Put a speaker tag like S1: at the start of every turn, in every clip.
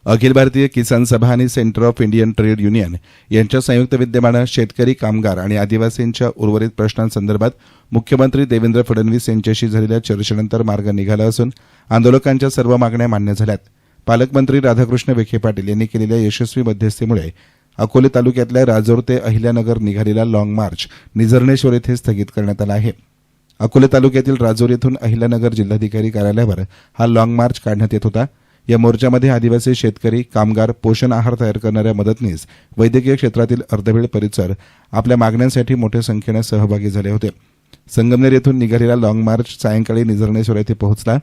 S1: अखिल भारतीय किसान सभा आणि centre of Indian trade union यांच्या संयुक्त विद्यमानं शेतकरी, कामगार आणि आदिवासींच्या उर्वरित प्रश्नांसंदर्भात मुख्यमंत्री देवेंद्र फडणवीस यांच्याशी झालेल्या चर्चेनंतर मार्ग निघाला असून आंदोलकांच्या सर्व मागण्या मान्य झाल्यात. पालकमंत्री राधाकृष्ण विखे पाटील यांनी केलेल्या यशस्वी मध्यस्थीमुळे अकोले तालुक्यातल्या राजौर ते अहिल्यानगर निघालेला लॉंग मार्च निझर्णेश्वर येथे स्थगित करण्यात आला आहे. अकोले तालुक्यातील राजौर येथून अहिल्यानगर जिल्हाधिकारी कार्यालयावर हा लॉंग मार्च काढण्यात येत होता. या मोर्चामध्ये आदिवासी, शेतकरी, कामगार, पोषण आहार तयार करणाऱ्या मदतनीस, वैद्यकीय क्षेत्रातील अर्धवेळ परिचर आपल्या मागण्यांसाठी मोठ्या संख्येने सहभागी झाले होते. संगमनेर येथून निघालेला लॉंग मार्च सायंकाळी निझर्णेश्वर येथे पोहोचला.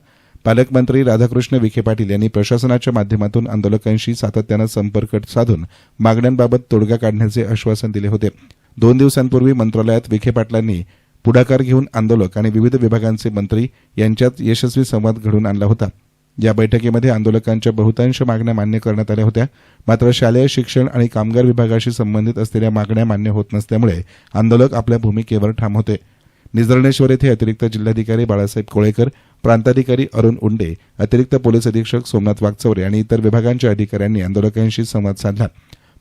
S1: पालकमंत्री राधाकृष्ण विखे पाटील यांनी प्रशासनाच्या माध्यमातून आंदोलकांशी सातत्यानं संपर्क साधून मागण्यांबाबत तोडगा काढण्याचे आश्वासन दिले होते. 2 दिवसांपूर्वी मंत्रालयात विखे पाटलांनी पुढाकार घेऊन आंदोलक आणि विविध विभागांचे मंत्री यांच्यात यशस्वी संवाद घडवून आणला होता. या बैठकीमध्ये आंदोलकांच्या बहुतांश मागण्या मान्य करण्यात आल्या होत्या. मात्र शालेय शिक्षण आणि कामगार विभागाशी संबंधित असलेल्या मागण्या मान्य होत नसल्यामुळे आंदोलक आपल्या भूमिकेवर ठाम होते. निझर्णेश्वर येथे अतिरिक्त जिल्हाधिकारी बाळासाहेब कोळेकर, प्रांताधिकारी अरुण उंडे, अतिरिक्त पोलीस अधीक्षक सोमनाथ वागचौरे आणि इतर विभागांच्या अधिकाऱ्यांनी आंदोलकांशी संवाद साधला.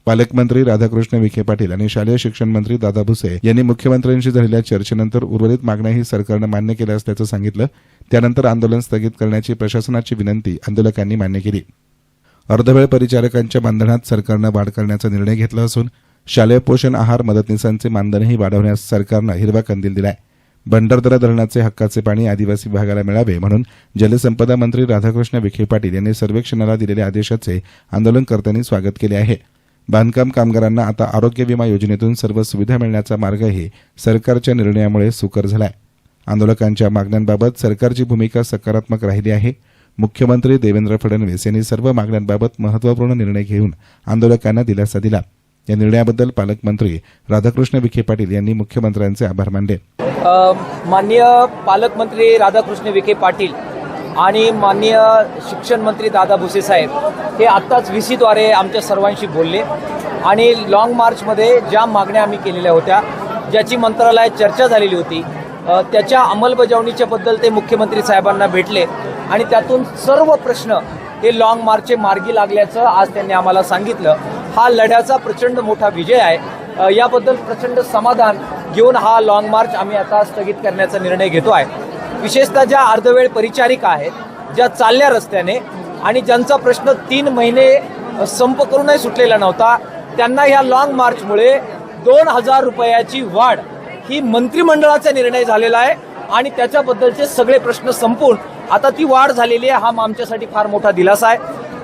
S1: पालकमंत्री राधाकृष्ण विखे पाटील आणि शालेय शिक्षण मंत्री दादा भुसे यांनी मुख्यमंत्र्यांशी झालेल्या चर्चेनंतर उर्वरित मागण्याही सरकारनं मान्य केल्या असल्याचं सांगितलं. त्यानंतर आंदोलन स्थगित करण्याची प्रशासनाची विनंती आंदोलकांनी मान्य केली. अर्धवेळ परिचारकांच्या मानधनात सरकारनं वाढ करण्याचा निर्णय घेतला असून शालेय पोषण आहार मदतनीसांचे मानधनही वाढवण्यास सरकारनं हिरवा कंदील दिलाय. भंडारदरा धरणाचे हक्काचे पाणी आदिवासी विभागाला मिळावे म्हणून जलसंपदा मंत्री राधाकृष्ण विखे पाटील यांनी सर्वेक्षणाला दिलेल्या आदेशाचे आंदोलनकर्त्यांनी स्वागत केले आहे. बांधकाम कामगारांना आता आरोग्य विमा योजनेतून सर्व सुविधा मिळण्याचा मार्गही सरकारच्या निर्णयामुळे सुकर झालाय. आंदोलकांच्या मागण्यांबाबत सरकारची भूमिका सकारात्मक राहिली आहे. मुख्यमंत्री देवेंद्र फडणवीस यांनी सर्व मागण्यांबाबत महत्त्वपूर्ण निर्णय घेऊन आंदोलकांना दिलासा दिला. या निर्णयाबद्दल पालकमंत्री राधाकृष्ण विखे पाटील यांनी मुख्यमंत्र्यांचे आभार मानले.
S2: माननीय पालकमंत्री राधाकृष्ण विखे पाटील आणि माननीय शिक्षण मंत्री दादा भुसे साहेब हे आत्ताच व्हीसीद्वारे आमच्या सर्वांशी बोलले आणि लॉंग मार्चमध्ये ज्या मागण्या आम्ही केलेल्या होत्या, ज्याची मंत्रालयात चर्चा झालेली होती, त्याच्या अंमलबजावणीच्या बद्दल ते मुख्यमंत्री साहेबांना भेटले आणि त्यातून सर्व प्रश्न हे लॉंग मार्चचे मार्गी लागल्याचं आज त्यांनी आम्हाला सांगितलं. हा लढ्याचा प्रचंड मोठा विजय आहे. याबद्दल प्रचंड समाधान घेऊन हा लॉंग मार्च आम्ही आता स्थगित करण्याचा निर्णय घेतो आहे. विशेषतः ज्या अर्धवेळ परिचारिका आहेत, ज्या चालल्या रस्त्याने आणि ज्यांचा प्रश्न 3 महिने संप करूनही सुटलेला नव्हता, त्यांना ह्या लॉंग मार्चमुळे 2000 रुपयाची वाढ ही मंत्रिमंडळाचा निर्णय झालेला आहे आणि त्याच्याबद्दलचे सगळे प्रश्न संपून आता ती वाढ झालेली आहे. हा आमच्यासाठी फार मोठा दिलासा आहे.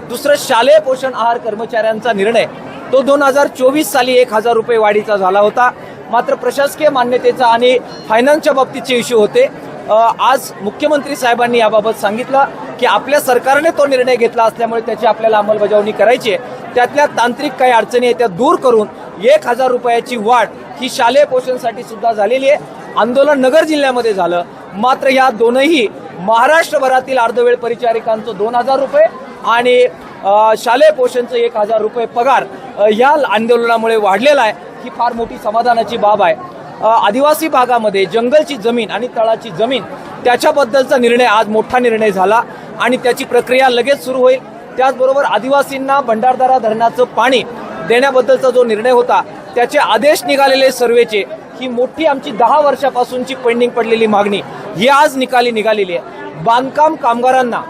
S2: दुसरं, शालेय पोषण आहार कर्मचाऱ्यांचा निर्णय तो 2024 साली 1000 रुपये वाढीचा झाला होता. मात्र प्रशासकीय मान्यतेचा आणि फायनान्सच्या बाबतीतचे इश्यू होते. आज मुख्यमंत्री साहेबांनी याबाबत सांगितलं की आपल्या सरकारने तो निर्णय घेतला असल्यामुळे त्याची आपल्याला अंमलबजावणी करायची आहे. त्यातल्या तांत्रिक काही अडचणी आहेत त्या दूर करून 1000 रुपयाची वाढ ही शालेय पोषणसाठी सुद्धा झालेली आहे. आंदोलन नगर जिल्ह्यामध्ये झालं, मात्र या दोनही महाराष्ट्रभरातील अर्धवेळ परिचारिकांचं 2000 रुपये आणि शालेय पोषणचं 1000 रुपये पगार या आंदोलनामुळे वाढलेला आहे. ही फार मोठी समाधानाची बाब आहे. आदिवासी भागामध्ये जंगलची जमीन आणि तळाची जमीन त्याच्याबद्दलचा निर्णय आज मोठा निर्णय झाला आणि त्याची प्रक्रिया लगेच सुरू होईल. त्याचबरोबर आदिवासींना भंडारदरा धरणाचं पाणी देण्याबद्दलचा जो निर्णय होता त्याचे आदेश निघालेले सर्वेचे, ही मोठी आमची 10 वर्षापासूनची पेंडिंग पडलेली मागणी ही आज निघालेली आहे. बांधकाम कामगारांना,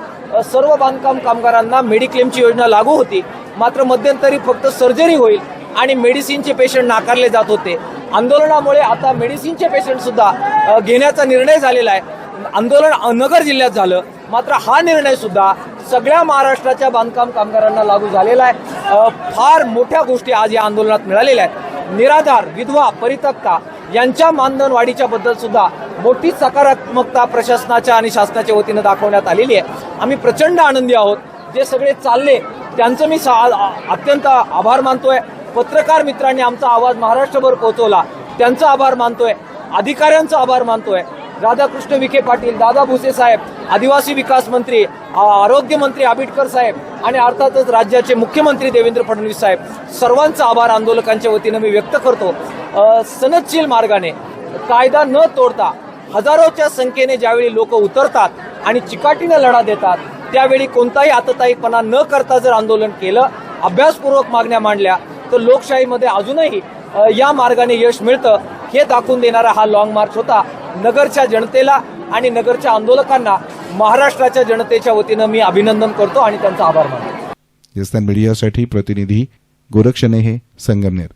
S2: सर्व बांधकाम कामगारांना मेडिक्लेमची योजना लागू होती, मात्र मध्यंतरी फक्त सर्जरी होईल आणि मेडिसिनचे पेशंट नाकारले जात होते. आंदोलनामुळे आता मेडिसिनचे पेशंट सुद्धा घेण्याचा निर्णय झालेला आहे. आंदोलन नगर जिल्ह्यात झालं, मात्र हा निर्णय सुद्धा सगळ्या महाराष्ट्राच्या बांधकाम कामगारांना लागू झालेला आहे. फार मोठ्या गोष्टी आज या आंदोलनात मिळालेल्या आहेत. निराधार, विधवा, परित्यक्ता यांच्या मानधन वाढीच्या बद्दल सुद्धा मोठी सकारात्मकता प्रशासनाच्या आणि शासनाच्या वतीनं दाखवण्यात आलेली आहे. आम्ही प्रचंड आनंदी आहोत. जे सगळे चालले त्यांचं मी अत्यंत आभार मानतोय. पत्रकार मित्रांनी आमचा आवाज महाराष्ट्रभर पोहोचवला, त्यांचा आभार मानतोय. अधिकाऱ्यांचा आभार मानतोय. राधाकृष्ण विखे पाटील, दादा भुसे साहेब, आदिवासी विकास मंत्री, आरोग्य मंत्री आबिटकर साहेब आणि अर्थातच राज्याचे मुख्यमंत्री देवेंद्र फडणवीस साहेब, सर्वांचा आभार आंदोलकांच्या वतीनं मी व्यक्त करतो. सनदशील मार्गाने, कायदा न तोडता हजारोच्या संख्येने ज्यावेळी लोक उतरतात आणि चिकाटीने लढा देतात, त्यावेळी कोणताही आतताईपणा न करता जर आंदोलन केलं, अभ्यासपूर्वक मागण्या मांडल्या, तर लोकशाहीमध्ये अजूनही या मार्गाने यश मिळतं हे दाखवून देणारा हा लॉंग मार्च होता. नगरच्या जनतेला आणि नगरच्या आंदोलकांना महाराष्ट्राच्या जनतेच्या वतीनं मी अभिनंदन करतो आणि त्यांचा आभार मानतो.
S1: मीडियासाठी प्रतिनिधी गोरक्षनेहे, संगमनेर.